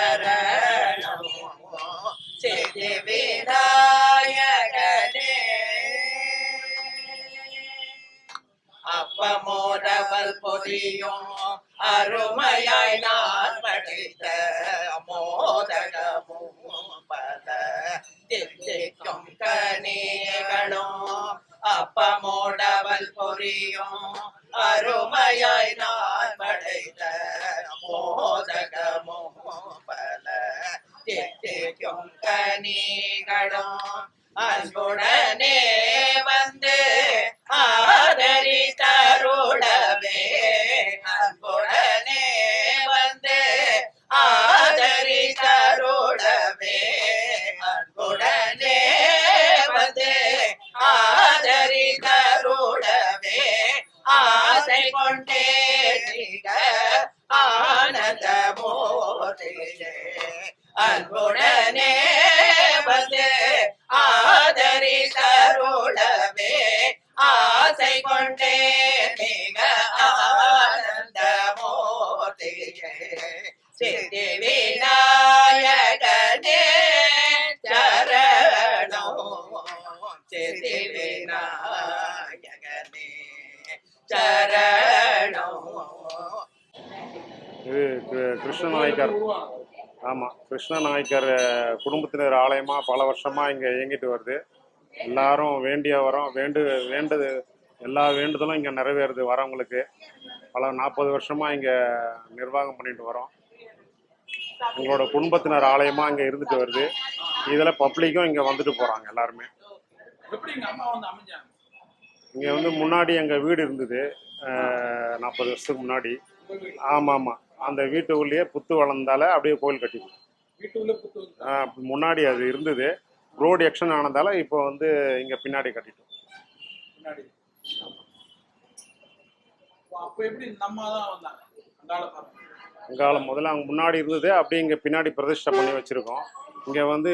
சரணம் சித்தி விநாயகனே. அப்பமோதவல் பொதியும் அருமையாய் நான் படித்த மோதகமும் பல தித்திக்கும் கனிகளும் அப்பமோடவல் பொரியும் அருமையாய் நான் படைத்த மோதகமும் பல தித்திக்கும் கனிகளும் அன்புடனே வந்து ஆதரித்தருளவே. அன்புடனே வந்து ஆதரித்தருளவே. அன்புடனே வந்து ஆதரித்தருளவே. ஆசை கொண்டே மிக ஆனந்த மோதிலே. அன்புடனே வந்து ஆதரித்தருளவே. ஆசை கொண்டே மிக ஆனந்த மோதிலே. சித்தி விநாயகனே சரணம் சித்தி விநாயகனே சரணம். இது கிருஷ்ண நாயக்கர். ஆமாம், கிருஷ்ண நாயக்கர் குடும்பத்தினர் ஆலயமாக பல வருஷமாக இங்கே இயங்கிட்டு வருது. எல்லாரும் வேண்டிய வரோம் வேண்டது எல்லா வேண்டுதலும் இங்கே நிறைவேறுது வரவங்களுக்கு. பல 40 வருஷமாக இங்கே நிர்வாகம் பண்ணிட்டு வரோம். எங்களோட குடும்பத்தினர் ஆலயமாக இங்கே இருந்துட்டு வருது. இதில் பப்ளிக்கும் இங்கே வந்துட்டு போகிறாங்க எல்லாருமே. இங்கே வந்து முன்னாடி எங்கள் வீடு இருந்தது 40 வருஷத்துக்கு முன்னாடி. ஆமாம் ஆமாம், அந்த வீட்டு உள்ளே புத்து வளர்ந்தால அப்படியே கோயில் கட்டிடும். முன்னாடி அது இருந்தது, ரோடு எக்ஷன் ஆனதால இப்போ வந்து இங்கே பின்னாடி கட்டிட்டோம். அங்காலம் முதல்ல அங்கே முன்னாடி இருந்தது, அப்படியே இங்கே பின்னாடி பிரதிஷ்டை பண்ணி வச்சுருக்கோம். இங்கே வந்து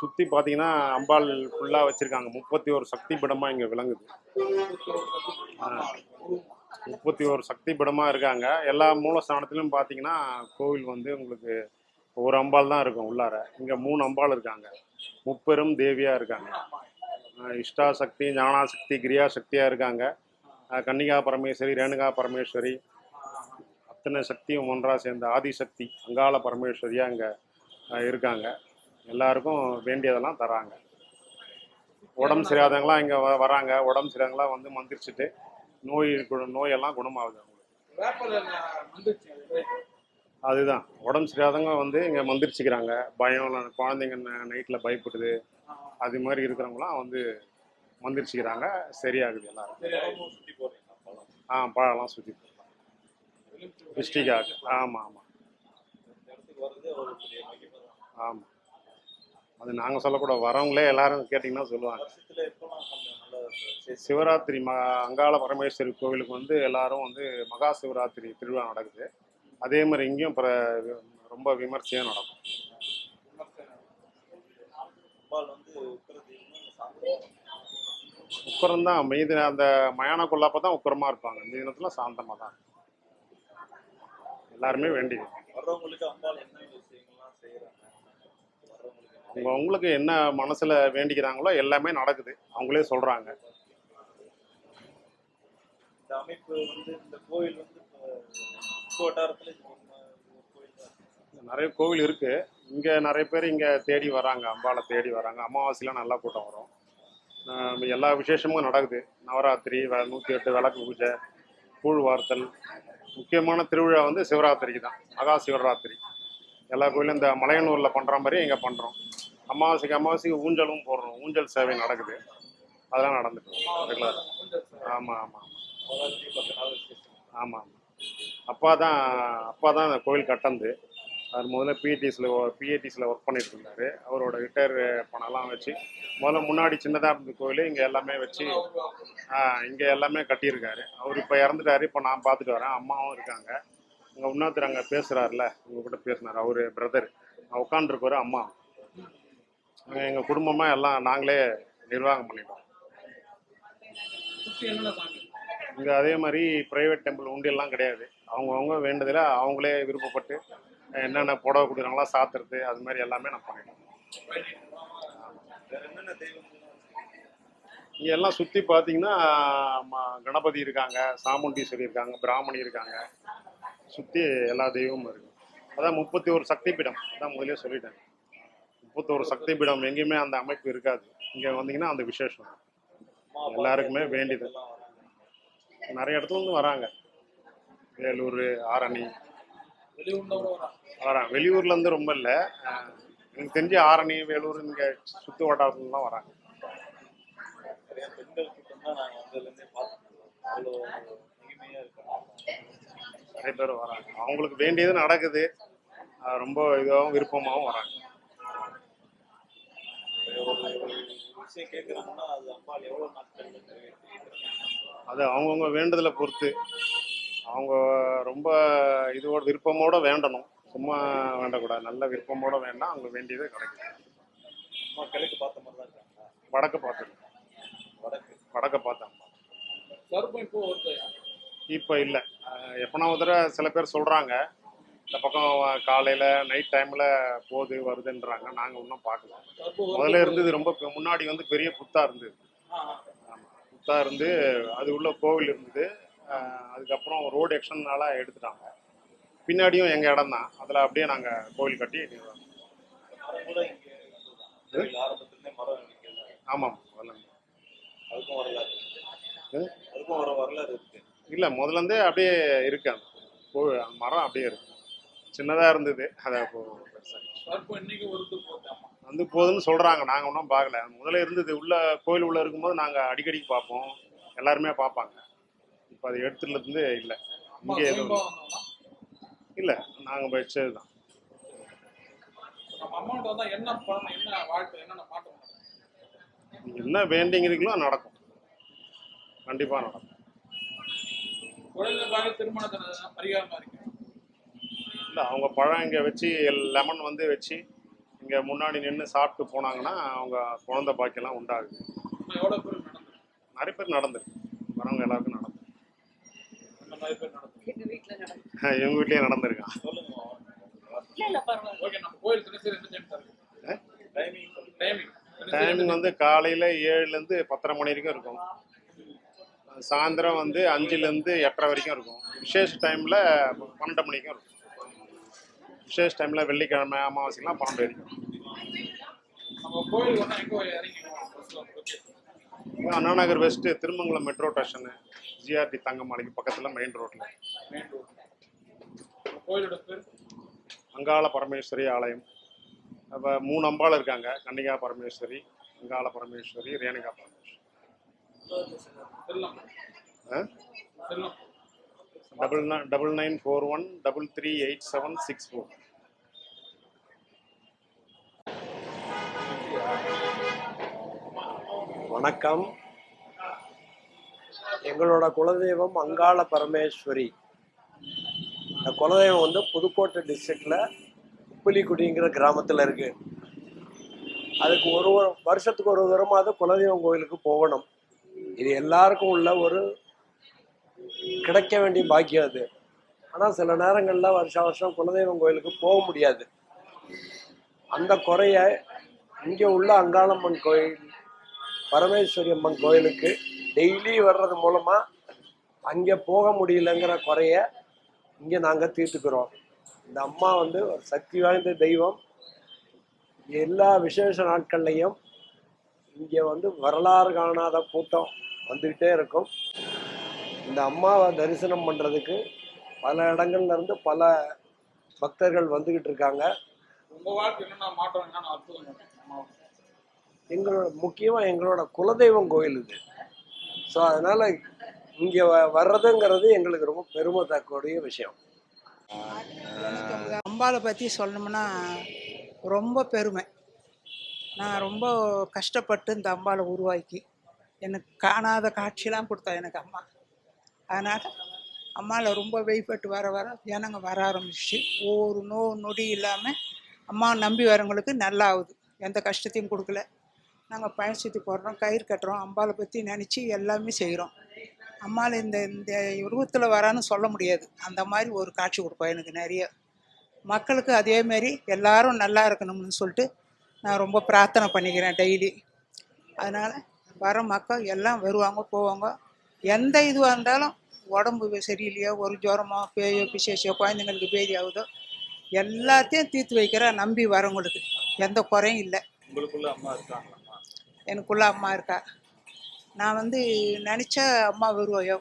சுற்றி பார்த்தீங்கன்னா அம்பாள் ஃபுல்லாக வச்சுருக்காங்க. 31 சக்தி பீடமாக இங்கே விளங்குது. 31 சக்தி பீடமாக இருக்காங்க. எல்லா மூலஸ்தானத்திலும் பார்த்தீங்கன்னா கோவில் வந்து உங்களுக்கு ஒரு அம்பாள் தான் இருக்கும் உள்ளார. இங்கே 3 அம்பாள் இருக்காங்க, முப்பெரும் தேவியாக இருக்காங்க. இஷ்டா சக்தி, ஞானா சக்தி, கிரியா சக்தியாக இருக்காங்க. கன்னிகா பரமேஸ்வரி, ரேணுகா பரமேஸ்வரி, அத்தனை சக்தியும் ஒன்றாக சேர்ந்த ஆதிசக்தி அங்காள பரமேஸ்வரியாக இங்கே இருக்காங்க. எல்லாருக்கும் வேண்டியதெல்லாம் தராங்க. உடம்பு சரியாதவங்களாம் இங்கே வராங்க. உடம்பு சரியாதவங்களாம் வந்து மந்திரிச்சுட்டு நோயெல்லாம் குணமாகுது அவங்களுக்கு. அதுதான், உடம்பு சரியாதவங்க வந்து இங்கே மந்திரிச்சுக்கிறாங்க. பயம், குழந்தைங்க நைட்டில் பயப்படுது, அது மாதிரி இருக்கிறவங்களாம் வந்து மந்திரிச்சுக்கிறாங்க, சரியாகுது எல்லாரும். பழம்லாம் சுற்றி போடலாம் டிஸ்ட்ரிக்டாக. ஆமாம் ஆமாம் ஆமாம், அது நாங்கள் சொல்லக்கூட, வரவங்களே எல்லாரும் கேட்டிங்கன்னா சொல்லுவாங்க. சிவராத்திரி அங்காள பரமேஸ்வரி கோவிலுக்கு வந்து எல்லாரும் வந்து மகா சிவராத்திரி திருவிழா நடக்குது. அதே மாதிரி இங்கேயும் ரொம்ப விமர்சையாக நடக்கும். உக்கரம் தான் மீது, அந்த மயானக்குள்ளாப்ப தான் உக்கரமாக இருப்பாங்க. இந்த தினத்தில் சாந்தமாக தான் எல்லாருமே வேண்டியது. உங்களுக்கு என்ன மனசில் வேண்டிக்கிறாங்களோ எல்லாமே நடக்குது, அவங்களே சொல்கிறாங்க. இந்த அமைப்பு வந்து இந்த கோயில் வந்து வட்டாரத்தில் நிறைய கோவில் இருக்குது. இங்கே நிறைய பேர் இங்கே தேடி வராங்க, அம்பாளை தேடி வராங்க. அமாவாசைலாம் நல்லா கூட்டம் வரும். எல்லா விசேஷமும் நடக்குது. நவராத்திரி, 108 விளக்கு பூஜை, கூழ் வார்த்தல். முக்கியமான திருவிழா வந்து சிவராத்திரிக்கு தான், மகா சிவராத்திரி. எல்லா கோயிலும் இந்த மலையனூரில் பண்ணுற மாதிரி இங்கே பண்ணுறோம். அமாவாசைக்கு ஊஞ்சலும் போடுறோம். ஊஞ்சல் சேவை நடக்குது, அதெல்லாம் நடந்துட்டு ரெகுலராக. ஆமாம் ஆமாம் ஆமாம். அப்பா தான் அந்த கோயில் கட்டந்து. அவர் முதல்ல பிஏடிஸில் ஒர்க் பண்ணிட்டு இருந்தார். அவரோட ரிட்டையர் பணம்லாம் வச்சு முதல்ல முன்னாடி சின்னதாக இருந்த கோயில் இங்கே எல்லாமே வச்சு இங்கே எல்லாமே கட்டியிருக்காரு. அவர் இப்போ இறந்துட்டாரு. இப்போ நான் பார்த்துட்டு வரேன். அம்மாவும் இருக்காங்க. இங்கே இன்னொருத்தர் அங்கே பேசுகிறாருல, உங்ககிட்ட பேசினார், அவர் பிரதர் உட்காந்துருக்காரு. அம்மா எங்கள் குடும்பமாக எல்லாம் நாங்களே நிர்வாகம் பண்ணிட்டோம். இங்கே அதே மாதிரி ப்ரைவேட் டெம்பிள் உண்டியெல்லாம் கிடையாது. அவங்கவுங்க வேண்டதில் அவங்களே விருப்பப்பட்டு என்னென்ன புடவை கொடுக்குறாங்களோ சாத்துறது அது மாதிரி எல்லாமே நான் பண்ணிடுவேன். வேற என்னென்ன தெய்வம்? இங்கே எல்லாம் சுற்றி பார்த்தீங்கன்னா கணபதி இருக்காங்க, சாமுண்டீஸ்வரி இருக்காங்க, பிராமணி இருக்காங்க, சுற்றி எல்லா தெய்வமும் இருக்கு. அதான் 31 சக்தி பீடம், அதான் முதலே சொல்லிட்டேன். 31 சக்தி பீடம் எங்கேயுமே அந்த அமைப்பு இருக்காது. இங்கே வந்தீங்கன்னா அந்த விசேஷம் எல்லாருக்குமே வேண்டியது. நிறைய இடத்துல இருந்து வராங்க, வேலூர், ஆரணி, வெளியூர்ல இருந்து ரொம்ப இல்லை, எனக்கு தெரிஞ்சு ஆரணி, வேலூர் இங்கே சுற்று வட்டாரத்துலலாம் வராங்க. நிறைய பெண்கள் கூட்டம் தான் நாங்கள் வந்ததுலேருந்தே பார்த்துருக்கோம். அவ்வளோ மகிமையாக இருக்காங்க. நிறைய பேர் வராங்க, அவங்களுக்கு வேண்டியது நடக்குது, ரொம்ப இதாகவும் விருப்பமாகவும் வராங்க. ஒரு விஷயம் கேட்குறாங்கன்னா அது அம்பாள் எவ்வளோ நாட்கள் அது அவங்கவுங்க வேண்டுதலை பொறுத்து, அவங்க ரொம்ப இதோட விருப்பமோட வேண்டணும், சும்மா வேண்டக்கூடாது. நல்ல விருப்பமோட வேண்டாம், அவங்க வேண்டியது கிடைக்கும். அம்மா கிழக்கு பார்த்த மாதிரி தான் இருக்காங்களா? வடக்கு பார்த்துருக்கோம், வடக்க பார்த்தேன். இப்போ இல்லை, எப்போனா ஒரு தடவை சில பேர் சொல்கிறாங்க இந்த பக்கம் காலையில் நைட் டைமில் போகுது வருதுன்றாங்க. நாங்கள் இன்னும் பார்க்கல. முதல்ல இருந்தது ரொம்ப முன்னாடி வந்து பெரிய புத்தா இருந்தது. ஆமாம், புத்தா இருந்து அது உள்ள கோவில் இருந்தது. அதுக்கப்புறம் ரோடு எக்ஷன்னால எடுத்துட்டாங்க. பின்னாடியும் எங்கள் இடம் தான், அதில் அப்படியே நாங்கள் கோவில் கட்டி. ஆமாம், அதுக்கும் வரலாறு இருக்கு. இல்லை, முதல்லேருந்தே அப்படியே இருக்கு. அந்த மரம் அப்படியே இருக்கு, சின்னதாக இருந்தது, அதை வந்து போகுதுன்னு சொல்கிறாங்க. நாங்கள் ஒன்றும் பார்க்கல. முதல்ல இருந்தது உள்ள கோயில் உள்ள இருக்கும்போது நாங்கள் அடிக்கடி பார்ப்போம், எல்லாருமே பார்ப்பாங்க. இப்போ அது எடுத்துலேருந்து இல்லை, இங்கே எதுவும் இல்லை, நாங்கள் வச்சது தான். என்ன வேண்டிங்கிறீங்களோ நடக்கும், கண்டிப்பாக நடக்கும். இல்லை, அவங்க பழம் இங்கே வச்சு லெமன் வந்து வச்சு இங்கே முன்னாடி நின்று சாப்பிட்டு போனாங்கன்னா அவங்க குழந்தை பாக்கியெல்லாம் உண்டாகுது. நிறைய பேர் நடந்துருக்கு, வரவங்க எல்லாருக்கும் நடந்து. எங்கள் வீட்லேயே நடந்திருக்கான். டைமிங் வந்து காலையில் 7லேருந்து 10:30 மணி வரைக்கும் இருக்கும். சாயந்தரம் வந்து 5லேருந்து 8:30 வரைக்கும் இருக்கும். விசேஷ டைமில் 12 மணிக்கும் இருக்கும். விசேஷ டைமில் வெள்ளிக்கிழமை அமாவாசைலாம் 12 வரைக்கும். Anna Nagar west Thirumangalam metro station, GRT தங்கமாளிக்கு பக்கத்தில் மெயின் ரோட்டில். அங்காள பரமேஸ்வரி ஆலயம். அப்போ 3 அம்பாள் இருக்காங்க, கன்னிகா பரமேஸ்வரி, அங்காள பரமேஸ்வரி, ரேணுகா பரமேஸ்வரி. 9941338764. வணக்கம். எங்களோட குலதெய்வம் அங்காள பரமேஸ்வரி. இந்த குலதெய்வம் வந்து புதுக்கோட்டை டிஸ்ட்ரிக்டில் உப்பிலிக்குடிங்கிற கிராமத்தில் இருக்கு. அதுக்கு ஒரு வருஷத்துக்கு ஒரு தரமாவது குலதெய்வம் கோயிலுக்கு போகணும். இது எல்லாருக்கும் உள்ள ஒரு கிடைக்க வேண்டிய பாக்கியம் அது. ஆனால் சில நேரங்களில் வருஷம் குலதெய்வம் கோயிலுக்கு போக முடியாது. அந்த குறைய இங்கே உள்ள அங்காளம்மன் கோயில், பரமேஸ்வரி அம்மன் கோயிலுக்கு டெய்லி வர்றது மூலமாக அங்கே போக முடியலங்கிற குறைய இங்கே நாங்கள் தீர்த்துக்கிறோம். இந்த அம்மா வந்து ஒரு சக்தி வாய்ந்த தெய்வம். எல்லா விசேஷ நாட்கள்லையும் இங்கே வந்து வரலாறு காணாத கூட்டம் வந்துக்கிட்டே இருக்கும். இந்த அம்மாவை தரிசனம் பண்ணுறதுக்கு பல இடங்கள்ல இருந்து பல பக்தர்கள் வந்துக்கிட்டு இருக்காங்க. எங்களோட முக்கியமாக எங்களோட குலதெய்வம் கோயில் இது. ஸோ அதனால் இங்கே வர்றதுங்கிறது எங்களுக்கு ரொம்ப பெருமை தக்கக்கூடிய விஷயம். அம்பாளை பற்றி சொல்லணும்னா ரொம்ப பெருமை. நான் ரொம்ப கஷ்டப்பட்டு இந்த அம்பாளை உருவாக்கி எனக்கு காணாத காட்சியெலாம் கொடுத்தா எனக்கு அம்மா. அதனால் அம்மாவை ரொம்ப வெயிப்பட்டு வர ஜனங்க வர ஆரம்பிச்சு ஒவ்வொரு நொடி இல்லாமல் அம்மா நம்பி வரவங்களுக்கு நல்லா ஆகுது. எந்த கஷ்டத்தையும் கொடுக்கல. நாங்கள் பழசத்தி போடுறோம், கயிறு கட்டுறோம், அம்பாளை பற்றி நினச்சி எல்லாமே செய்கிறோம். அம்மாவில் இந்த உருவத்தில் வரான்னு சொல்ல முடியாது. அந்த மாதிரி ஒரு காட்சி கொடுப்பா எனக்கு நிறைய. மக்களுக்கு அதேமாரி எல்லாரும் நல்லா இருக்கணும்னு சொல்லிட்டு நான் ரொம்ப பிரார்த்தனை பண்ணிக்கிறேன் டெய்லி. அதனால் வர மக்கள் எல்லாம் வருவாங்க போவாங்க. எந்த இதுவாக இருந்தாலும் உடம்பு சரியில்லையோ, ஒரு ஜுரமோ பேயோ பிசேஷோ குழந்தைங்களுக்கு பேதி ஆகுதோ எல்லாத்தையும் தீர்த்து வைக்கிற நம்பி வரவங்களுக்கு எந்த குறையும் இல்லை. உங்களுக்குள்ள அம்மா இருக்காங்களாம்மா? எனக்குள்ள அம்மா இருக்கா. நான் நினச்சா அம்மா வருவாயோ.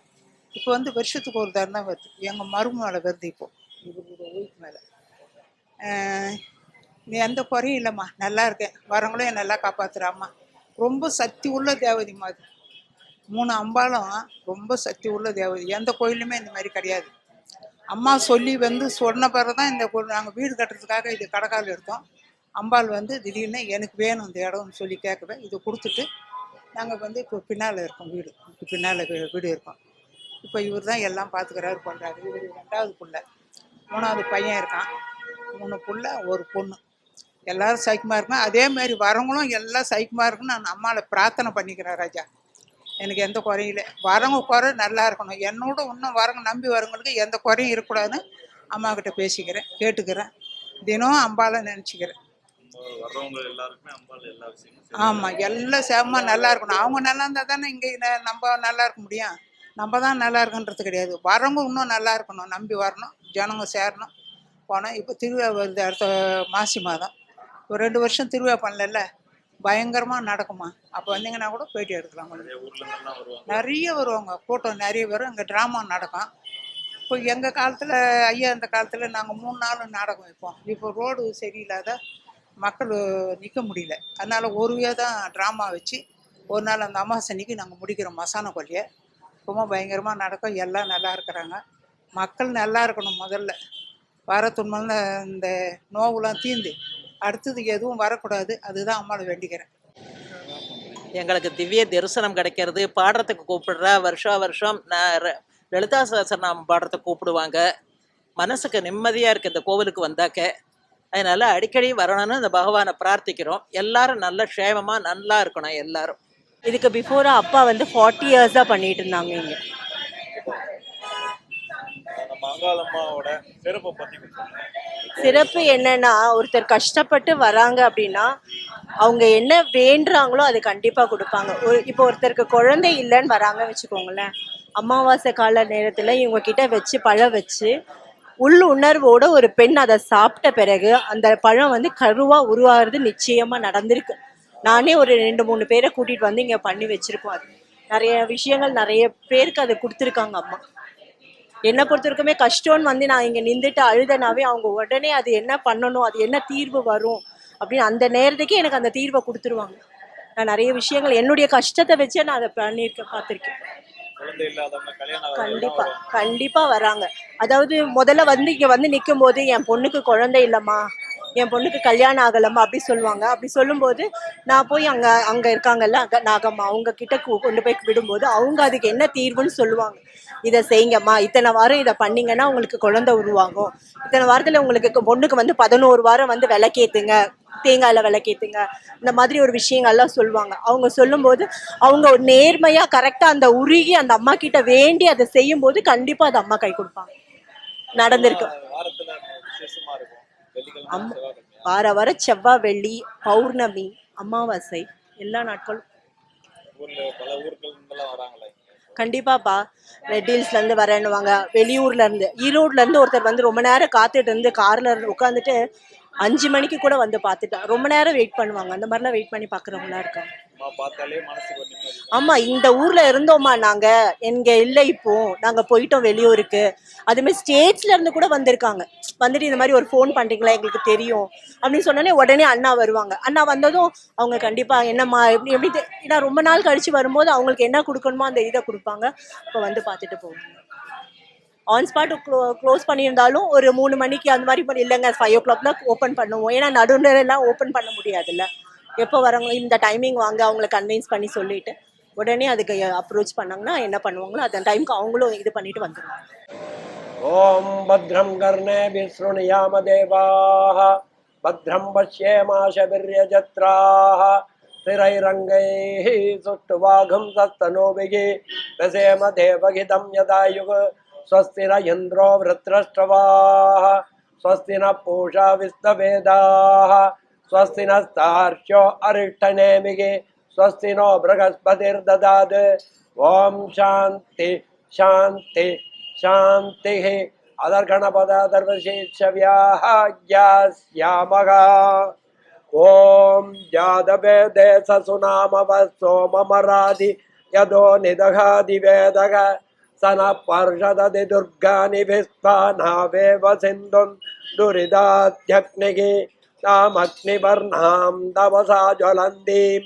இப்போ வருஷத்துக்கு ஒரு தரம் தான் வருது. எங்கள் மருமகளை வருது இப்போது வீட்டு மேலே. நீ எந்த குறையும் இல்லைம்மா, நல்லா இருக்கேன், வரவங்களையும் நல்லா காப்பாற்றுற அம்மா. ரொம்ப சக்தி உள்ள தேவதைம்மா அது. 3 அம்பாலும் ரொம்ப சக்தி உள்ள தேவதை. எந்த கோயிலுமே இந்த மாதிரி கிடையாது. அம்மா சொல்லி சொன்ன பிறகு தான் இந்த நாங்கள் வீடு கட்டுறதுக்காக இது கடைக்கால் எடுத்தோம். அம்பாள் திடீர்னு எனக்கு வேணும் இந்த இடம்னு சொல்லி கேட்கவே இது கொடுத்துட்டு நாங்கள் இப்போ பின்னால் இருக்கோம். இப்போ பின்னால் வீடு இருக்கோம். இப்போ இவர் தான் எல்லாம் பார்த்துக்கிறாரு பண்ணுறாரு. இவர் 2வது பிள்ளை, 3வது பையன் இருக்கான், 3 புள்ள 1 பொண்ணு. எல்லோரும் சைக்கமாக இருக்கணும். அதேமாரி வரவங்களும் எல்லாம் சைக்கமாக இருக்குன்னு நான் அம்மாவை பிரார்த்தனை பண்ணிக்கிறேன் ராஜா. எனக்கு எந்த குறையும் இல்லை. வரவங்க குறை நல்லா இருக்கணும். என்னோட இன்னும் வரவங்க நம்பி வரவங்களுக்கு எந்த குறையும் இருக்கக்கூடாதுன்னு அம்மாக்கிட்ட பேசிக்கிறேன், கேட்டுக்கிறேன். தினம் அம்பாவை நினச்சிக்கிறேன். வர்றவங்க எல்லாருக்குமே அம்பாள் எல்லா விஷயமும் ஆமாம், எல்லாம் சேமமாக நல்லா இருக்கணும். அவங்க நல்லா இருந்தால் தானே இங்கே நம்ம நல்லா இருக்க முடியும். நம்ம தான் நல்லா இருக்குன்றது கிடையாது. வரவங்க இன்னும் நல்லா இருக்கணும், நம்பி வரணும், ஜனங்க சேரணும் போனால். இப்போ திருவிழா வருது அடுத்த மாசி மாதம். ஒரு 2 வருஷம் திருவிழா பண்ணல, பயங்கரமாக நடக்குமா. அப்போ வந்தீங்கன்னா கூட பேட்டி எடுக்கலாம். நிறைய வருவாங்க, கூட்டம் நிறைய வரும். இங்கே ட்ராமா நடக்கும். இப்போ எங்கள் காலத்தில் ஐயா இந்த காலத்தில் நாங்கள் 3 நாள் நாடகம் வைப்போம். இப்போ ரோடு சரியில்லாத மக்கள் நிற்க முடியல. அதனால் ஒருவே தான் ட்ராமா வச்சு ஒரு நாள் அந்த அமாவாசைக்கு நாங்கள் முடிக்கிறோம். மசான கொல்லியை ரொம்ப பயங்கரமாக நடக்கும். எல்லாம் நல்லா இருக்கிறாங்க. மக்கள் நல்லா இருக்கணும். முதல்ல வர துன்பம் இந்த நோவுலாம் தீர்ந்து அடுத்தது எதுவும் வரக்கூடாது. அதுதான் அம்மாவை வேண்டிக்கிறேன். எங்களுக்கு திவ்ய தரிசனம் கிடைக்கிறது. பாடுறதுக்கு கூப்பிடுறா. வருஷம் லலிதா சஹஸ்ரநாமம் பாடுறதுக்கு கூப்பிடுவாங்க. மனசுக்கு நிம்மதியாக இருக்குது இந்த கோவிலுக்கு வந்தாக்க. அதனால அடிக்கடி வரணும்னு இந்த பகவானை பிரார்த்திக்கிறோம். எல்லாரும் நல்ல க்ஷேமமாக நல்லா இருக்கணும் எல்லாரும். இதுக்கு பிஃபோராக அப்பா 40 இயர்ஸாக பண்ணிட்டு இருந்தாங்க இங்கே. நம்ம அங்காளம்மாவோட சிறப்பை பற்றி சிறப்பு என்னன்னா, ஒருத்தர் கஷ்டப்பட்டு வராங்க அப்படின்னா அவங்க என்ன வேண்டுறாங்களோ அது கண்டிப்பாக கொடுப்பாங்க. இப்போ ஒருத்தருக்கு குழந்தை இல்லைன்னு வராங்க வச்சுக்கோங்களேன், அமாவாசை கால நேரத்தில் இவங்க கிட்ட வச்சு பழம் வச்சு உள்ளுணர்வோட ஒரு பெண் அதை சாப்பிட்ட பிறகு அந்த பழம் கருவாக உருவாகிறது நிச்சயமாக நடந்திருக்கு. நானே ஒரு 2-3 பேரை கூட்டிகிட்டு இங்கே பண்ணி வச்சுருக்கோம். அது நிறைய விஷயங்கள் நிறைய பேருக்கு அதை கொடுத்துருக்காங்க அம்மா. என்னை பொறுத்தவரைக்குமே கஷ்டம்னு நான் இங்கே நின்றுட்டு அழுதனாவே அவங்க உடனே அது என்ன பண்ணணும், அது என்ன தீர்வு வரும் அப்படின்னு அந்த நேரத்துக்கே எனக்கு அந்த தீர்வை கொடுத்துருவாங்க. நான் நிறைய விஷயங்கள் என்னுடைய கஷ்டத்தை வச்சே நான் அதை பார்த்துருக்கேன். கண்டிப்பா வராங்க. அதாவது முதல்ல இங்க நிற்கும் போது என் பொண்ணுக்கு குழந்தை இல்லைம்மா, என் பொண்ணுக்கு கல்யாணம் ஆகலம்மா அப்படி சொல்லுவாங்க. அப்படி சொல்லும்போது நான் போய் அங்க இருக்காங்கல்ல நாகம்மா அவங்க கிட்ட கொண்டு போய் விடும்போது அவங்க அதுக்கு என்ன தீர்வுன்னு சொல்லுவாங்க. இதை செய்யுங்கம்மா, இத்தனை வாரம் இதை பண்ணீங்கன்னா உங்களுக்கு குழந்தை உருவாகும், இத்தனை வாரத்துல உங்களுக்கு பொண்ணுக்கு 11 வாரம் விளக்கேத்துங்க, தேங்காயில விளக்கேத்துங்க, இந்த மாதிரி ஒரு விஷயங்கள்லாம் சொல்லுவாங்க. அவங்க சொல்லும்போது அவங்க ஒரு நேர்மையா கரெக்டா அந்த உருகி அந்த அம்மா கிட்ட வேண்டி அதை செய்யும் போது கண்டிப்பா அது அம்மா கை கொடுப்பாங்க. நடந்திருக்கு. வார செவ்வாய் வெள்ளி பௌர்ணமி அமாவாசை எல்லா நாட்களும் கண்டிப்பாப்பா. ரெட் ஹில்ஸ்ல இருந்து வரேன்னுவாங்க, வெளியூர்ல இருந்து, ஈரோட்ல இருந்து ஒருத்தர் ரொம்ப நேரம் காத்துட்டு இருந்து கார்ல உட்காந்துட்டு 5 மணிக்கு கூட பார்த்துட்டா. ரொம்ப நேரம் வெயிட் பண்ணுவாங்க. அந்த மாதிரிலாம் வெயிட் பண்ணி பாக்குறவங்களா இருக்காங்க. ஆமா, இந்த ஊர்ல இருந்தோமா நாங்க, எங்க இல்ல இப்போ நாங்க போயிட்டோம் வெளியூருக்கு. அதுமாதிரி ஸ்டேட்ஸ்ல இருந்து கூட வந்திருக்காங்க. இந்த மாதிரி ஒரு ஃபோன் பண்றீங்களா எங்களுக்கு தெரியும் அப்படின்னு சொன்னோன்னே உடனே அண்ணா வருவாங்க. அண்ணா வந்ததும் அவங்க கண்டிப்பா என்னம்மா எப்படி ஏன்னா ரொம்ப நாள் கழிச்சு வரும்போது அவங்களுக்கு என்ன கொடுக்கணுமோ அந்த இதை கொடுப்பாங்க. இப்போ பார்த்துட்டு போவாங்க. ஆன் ஸ்பாட் க்ளோஸ் பண்ணியிருந்தாலும் ஒரு 3 மணிக்கு அந்த மாதிரி இல்லைங்க 5 o'clock ஓப்பன் பண்ணுவோம். ஏன்னா நடுநிலையெல்லாம் ஓப்பன் பண்ண முடியாதுல்ல. எப்போ வராங்க இந்த டைமிங் வாங்க அவங்கள கன்வின்ஸ் பண்ணி சொல்லிட்டு உடனே அதுக்கு அப்ரோச் பண்ணாங்கன்னா என்ன பண்ணுவாங்களோ அந்த டைமுக்கு அவங்களும் இது பண்ணிட்டு வந்துடுவாங்க. ஓம் பத்ரம் கர்ணே விஸ்ருணியாம தேவாஹ பத்ரம் பஷ்யேமாஷபிர்யஜத்ராஹ ஸ்திரைரங்கைஹ சுஷ்டுவாகம் சஸ்தனோபிகி தசேம தேவகிதம் யதாயுக ஸ்வஸ்திர இந்திரோ விருத்ரஷ்டவாஹ स्वस्ति न पूषा विश्ववेदाः स्वस्ति नस्तार्क्ष्यो अरिष्टनेमिगे स्वस्ति नो बृहस्पतिर्ददात् ओम शांति शांति शांतिः अदर्गणपदादर्वशेषव्याहाज्ञास्यामः ओम जादवेदे ससुनामवसो ममराधि यदो निदघादि वेदः सन पर्षदति दुर्गानि विस्फानावेव सिन्धुं दुरिदात्यग्निः तामग्निवर्णां तपसा ज्वलन्तीं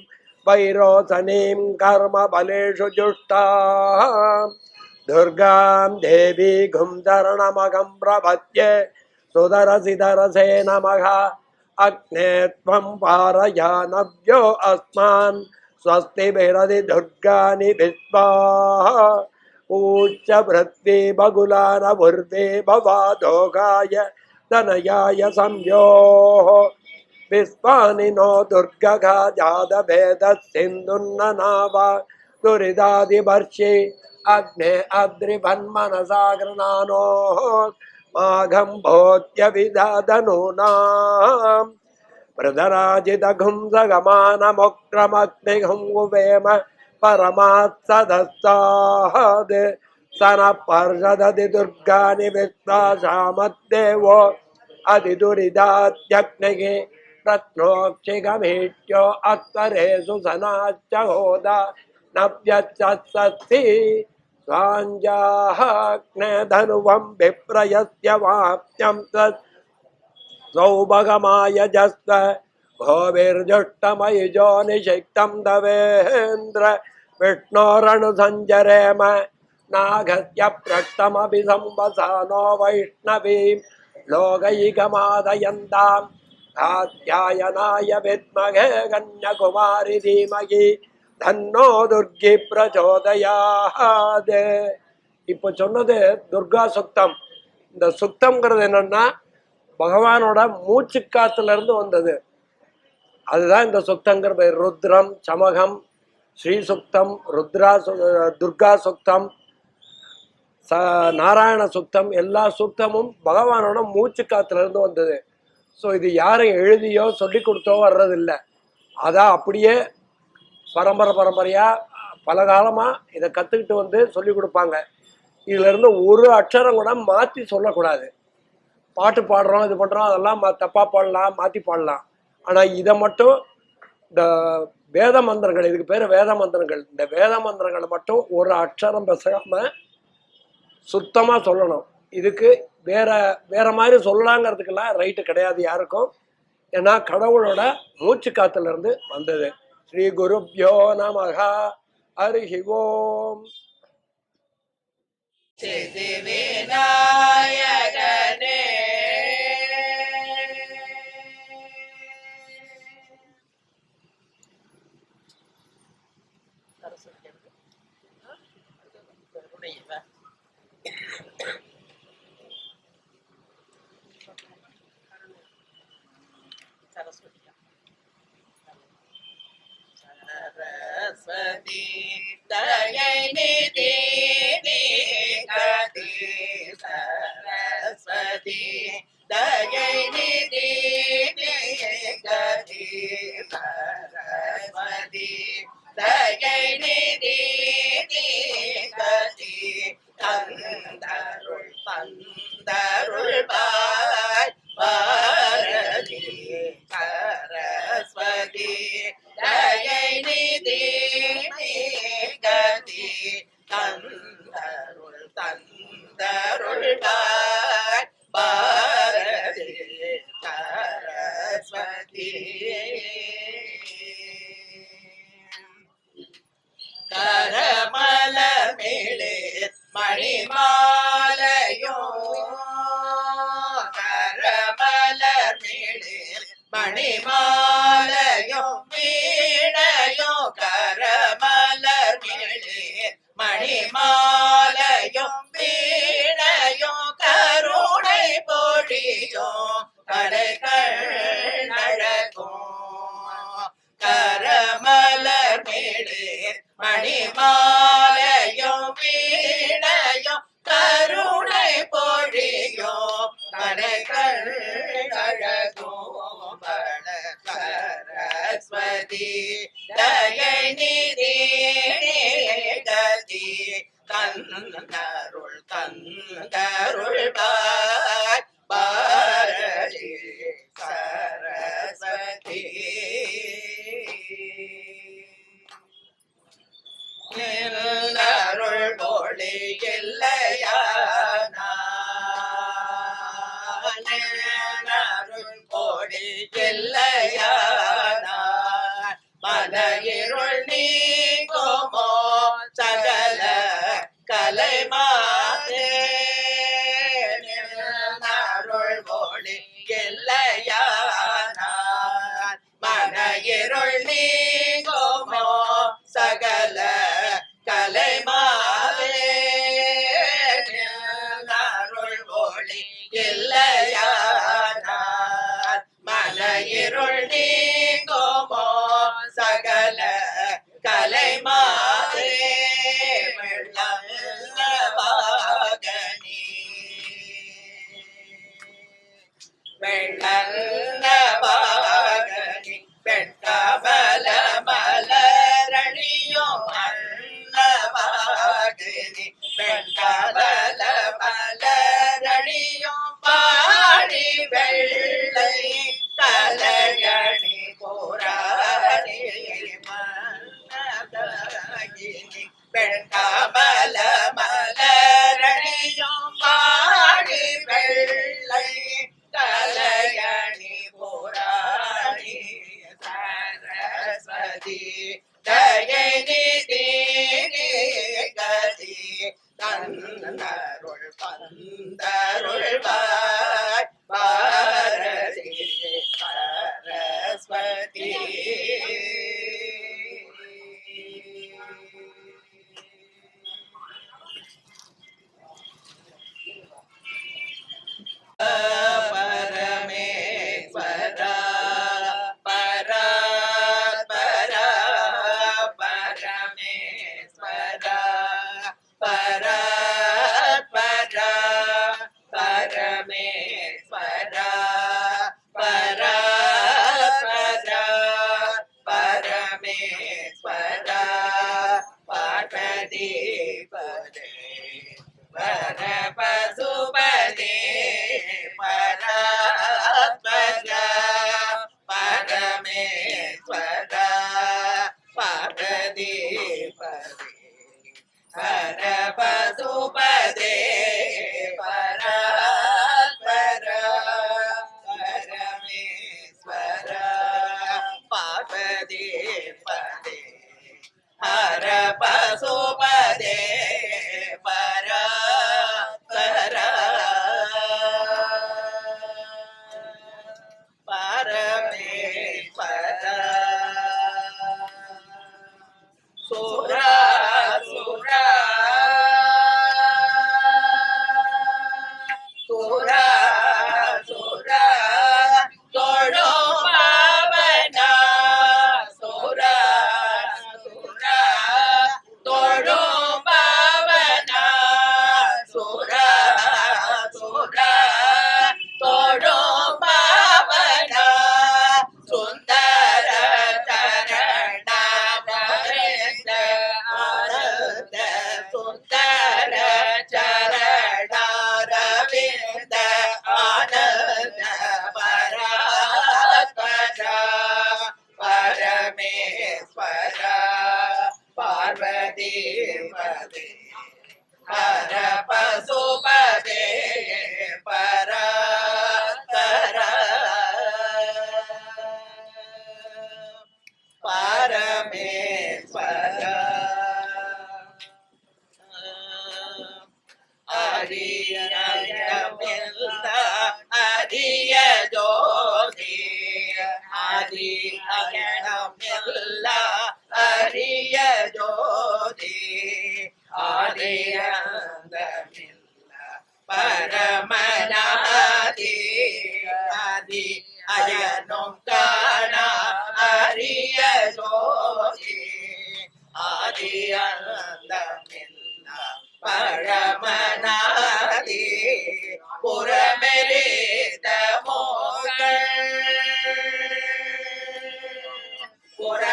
वैरोचनीं कर्म बलेषु जुष्टाम् दुर्गां देवी घुंचरणमगं प्रपद्ये सुदरसिधरसे नमः अग्ने त्वं पारयानव्यो अस्मान् स्वस्तिभिरधि दुर्गानि विश्वाः ऊच्च पृथ्वी बगुलानभुर्वे भवादोगाय तनयाय संयोः विश्वानि नो दुर्गगा जातभेदस्सिन्धुन्ननावा दुरिदादिवर्षे अग्ने अद्रिभन्मनसा गृणानोः माघं भोत्यभिदधनूनाम् प्रदराजितघुं सगमानमोक्रमग्निघुं उवेम परमात्सदस्ताद् सन पर्षदति दुर्गानि विश्वासामद्देवो अधिदुरिदात्यग्निः रत्नोक्षिगमीट्यो अत्तरेषु सनाच्च होदा नव्यच्चस्ति स्वाञ्जाह्ने धनुवं विप्रयस्य वाप्यं तत् सौभगमाय जस्त भोभिर्जुष्टमयुजो निषिक्तं दवेन्द्र विष्णोरनुसञ्जरेम नागस्य प्रष्टमपि संवसानो वैष्णवीं लोकैकमादयन्तां कात्यायनाय विद्महे कन्याकुमारी धीमहि தன்னோ துர்கி பிரச்சோதயாத். இப்போ சொன்னது துர்கா சுக்தம். இந்த சுக்தம்ங்கிறது என்னன்னா பகவானோட மூச்சு காத்துல இருந்து வந்தது. அதுதான் இந்த சுக்தங்கிறது. ருத்ரம், சமகம், ஸ்ரீ சுக்தம், துர்கா சுக்தம், நாராயண சுக்தம், எல்லா சுக்தமும் பகவானோட மூச்சு காத்துல இருந்து வந்தது. ஸோ இது யாரும் எழுதியோ சொல்லி கொடுத்தோ வர்றதில்லை. அதான் அப்படியே பரம்பரையா பல காலமா இதை கத்துக்கிட்டு வந்து சொல்லி கொடுப்பாங்க. இதுல இருந்து ஒரு அக்ஷரம் கூட மாத்தி சொல்லக்கூடாது. பாட்டு பாடுறோம், இது பண்றோம், அதெல்லாம் தப்பா பாடலாம், மாத்தி பாடலாம். ஆனா இதை மட்டும் இந்த வேத மந்திரங்கள், இதுக்கு பேரு வேத மந்திரங்கள், இந்த வேத மந்திரங்களை மட்டும் ஒரு அக்ஷரம் பேசாம சுத்தமா சொல்லணும். இதுக்கு வேற மாதிரி சொல்லலாங்கிறதுக்கெல்லாம் ரைட்டு கிடையாது யாருக்கும். ஏன்னா கடவுளோட மூச்சு காத்துல இருந்து வந்தது. ஸ்ரீ குருப்யோ நமஹ. ஹரி ஓம். சிதிவிநாயகனே சரஸ்வதி தயை நிதி கதி சரஸ்வதி தயை நிதி கதி சரஸ்வதி தயை நிதி கதி தந்தருள் பாரதி சரஸ்வதி தயை நிதி கதி தந்தருள் பாரதி சரஸ்வதி. கரமலமிழே மணிமாலையோ கரமலமிழே மணிமாலையோ வீணையோ கரமலமிழே மணிமாலையோ வீணையோ கருணை பொழியோ கடைகழகும் கரமலமிழே மணிமாலையோ வீணையோ கருணை பொழியோ கடைகள் சரஸ்வதி தயை நிதி கதி தன்னருள் தந்தருள் பாரதி சரஸ்வதி அருள் மொழி இல்லையானா அருள் மொழி இல்லையானா மலையிருள் நீங்குமோ சகல கலைமாதே அருள் மொழி இல்லையானா மலையிருள் நீங்குமோ சகல கலைமாதே அருள் மொழி இல்லையானார் மலையிருள் நீங்குமோ சகல கலைமாதே வெள்ளவாகனி வெள்ளவாகனி வெண்கமல மலரணியும் அன்னவாகனி வெண்கமல மலரணியும் பாடி வெள்ளை கலையணி போராடி மன்னதாகினி வெண்கமல மலரணியும் பாடி வெள்ளை கலையணி போராடி சரஸ்வதி தயை நிதி கதி தன்னருள் பந்தருள் பாரதி சரஸ்வதி பரமேஸ்வரா பரா பரா பரமேஸ்வரா பரா பரா பரமேஸ்வரா பரா பரா பரமேஸ்வரா பார்வதி பதே பரபசுபதே பராத்மஜா பரமேஸ்வரா பார்வதி பதே பரபசுபதே பராத்மஜா பரமேஸ்வரா பார்வதி பதே பரபசுபதே பரா பரா பரமேஸ்வரா சுரா சுரா சுரா சுரா தொழோ பாவனா சுரா சுரா தொழோ பாவனா சுரா சுரா தொழோ பாவனா சுந்தர சரண நரேந்திர ஆனந்த சுந்தர சரண ரவிந்த ஆனந்த பராத்மஜா பரமேஸ்வரா பார்வதி பதே பரபசுபதே பரா பரா பரமேஸ்வரா அரியமில்ல அரிய ஜோதி ஆதி அகமில்ல அரிய ஜோதி ஆதியந்தமில்ல பரமநாதி ஆதி அயனும் காணா அரிய ஜோதி ஆதி அந்தமில்ல பரமநாதி புறமெரித மோகள் புற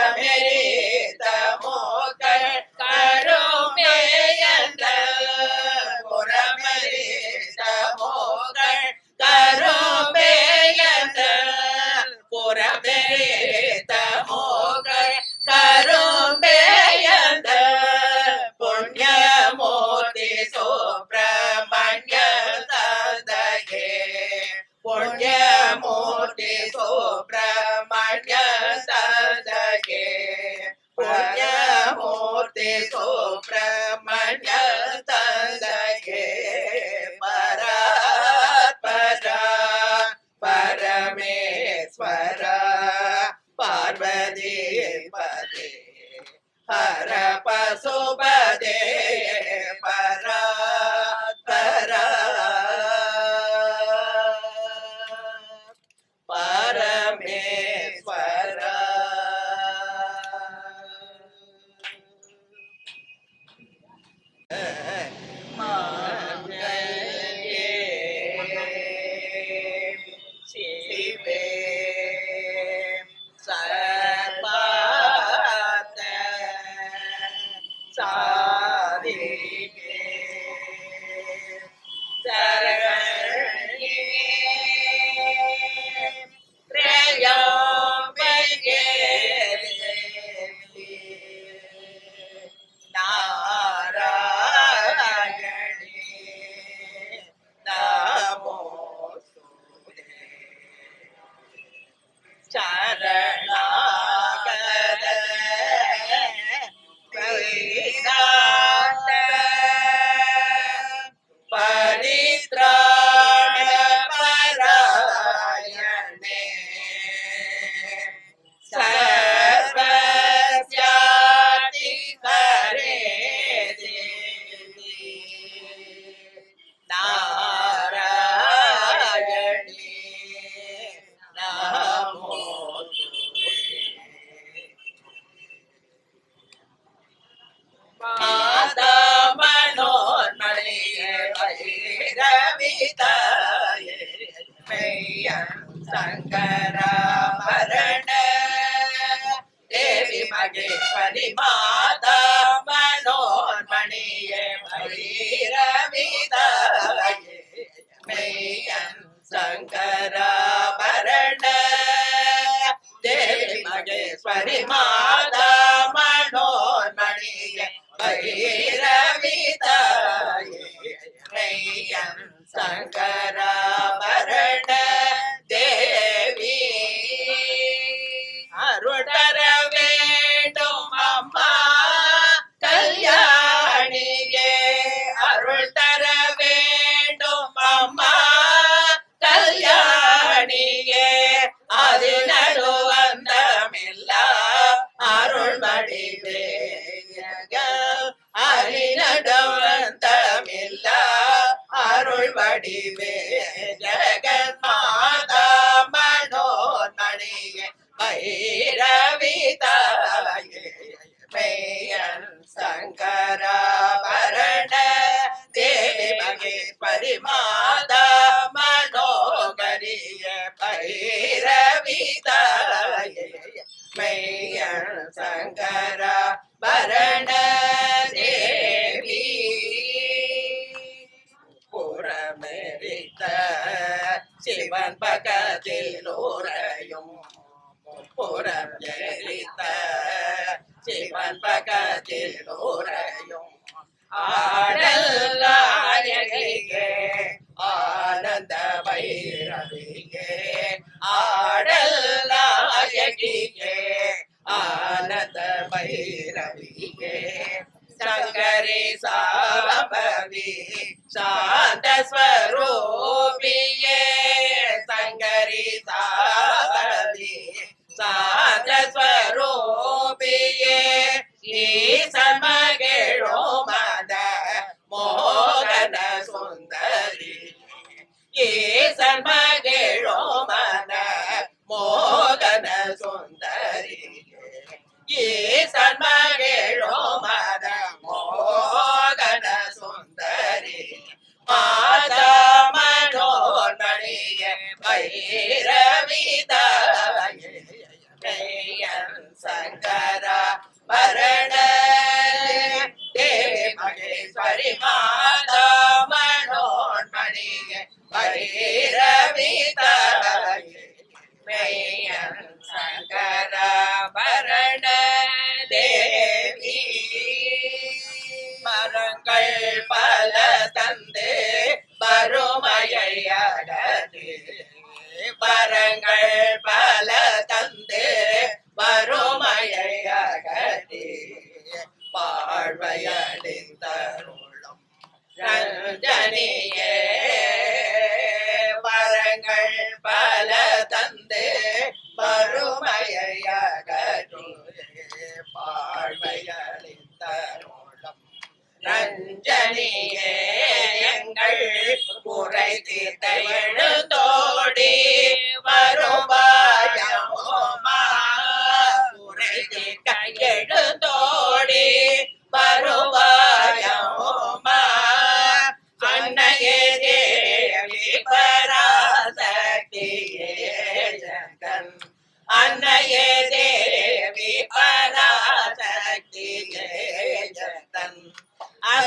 हर पशुपदे परात्पर परमेश्वर मंगले शिवे सर्वार्थ साधिके शरण्ये त्र्यम्बके देवी नारायणी नमोस्तुते शरणागत परित्राण परित्राण परायणे सर्वस्याति हरे देवी नारायणी नमोस्तुते माता मनोन्मणिये भैरविताये मैयं शङ्कराभरण देवी मगेश्वरी माता मनोन्मणिये भैरविताये मैयं शङ्कराभरण देवी मगेश्वरी माता मनोन्मणिये भैरविताये मैयं शङ्कराभरण देवी अरुणर வேண்டும் அம்மா கல்யாணியே அருள் தர வேண்டும் அம்மா கல்யாணியே அதில் நடுவந்தமில்லா அருள்மடி வேயங்கள் அதில் நடுவந்தமில்லா அருள்மடி வேயங்கள் மாதா மனோன்மணியே भैरविताये मैयं शङ्कराभरण देवी मगेश्वरी माता मनोहरिये भैरविताये मैयं शङ्कराभरण देवी पुरमेरित शिवन् பக்கத்திலோரையும் புறம் எரித்த சிவன் பக்கத்திலோரையும் ஆடல் நாயகியே ஆனந்த பைரவியே ஆடல் நாயகியே ஆனந்த பைரவியே சங்கரி சாம்பவி சாந்த ஸ்வரூபியே சங்கரி சாம்பவி சாந்த ஸ்வரூபியே ஈசன் மகிழோ மத மோகன சுந்தரி ஈசன் மகிழோ மத மோகன சுந்தரி ஈசன் மகிழோ மத மோகன சுந்தரி மாதா மனோன்மணியே भैरविताये मैयं शङ्कराभरण देवी मगेश्वरी माता मनोन्मणिये भैरविताये मैयं शङ्कराभरण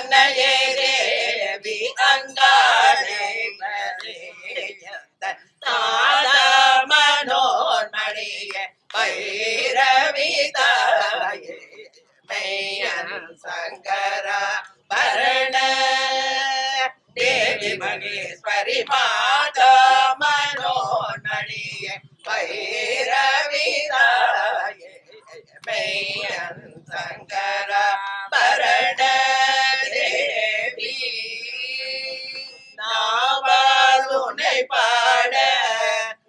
அன்னையே தேவி அங்காளை மனோன்மணிய பைரவி தாயே மெய்யன் சங்கரா பரண தேவி மகேஸ்வரி மாதா மனோன்மணிய பைரவி தாயே மெய்யன் சங்கரா பரண தேவி நாவால் உன்னை பாட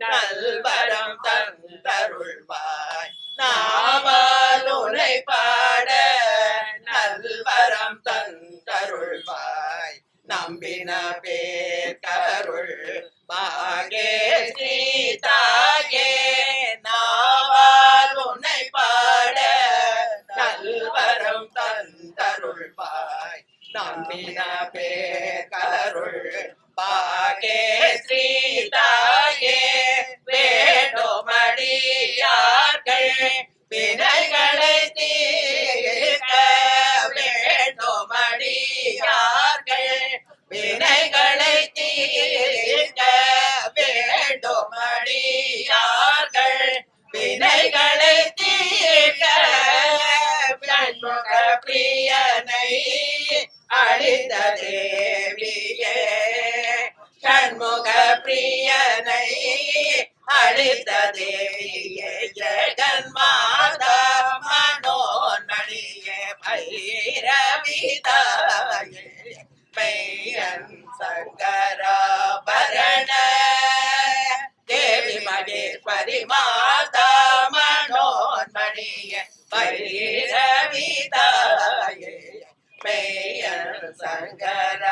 நல்வரம் தந்தருள்வாய் நாவால் உன்னை பாட நல்வரம் தந்தருள்வாய் நம்பின பேர்கருள் பாகே சீதாயே நாவால் உன்னை பாட நல்வரம் தந்தருள்வாய் நம்பின பேர்கருள் பாகே சீதாயே வேண்டுமடியார்கள் வினைகளை தீர்க்க வேண்டுமடியார்கள் வினைகளை தீர்க்க வேண்டுமடியார்கள் வினைகளை தீர்க்க சண்முக பிரியனை அழிந்த தேவியே சண்முக பிரியனை அழிந்த தேவியே ஜெகன் மாதா மனோன்மணியே பைரவி தாயே மெய்யன் சங்கராபரண தேவி மகேஸ்வரி மாதா மனோன்மணிய பைரவி தாயே மெய்யன் சங்கர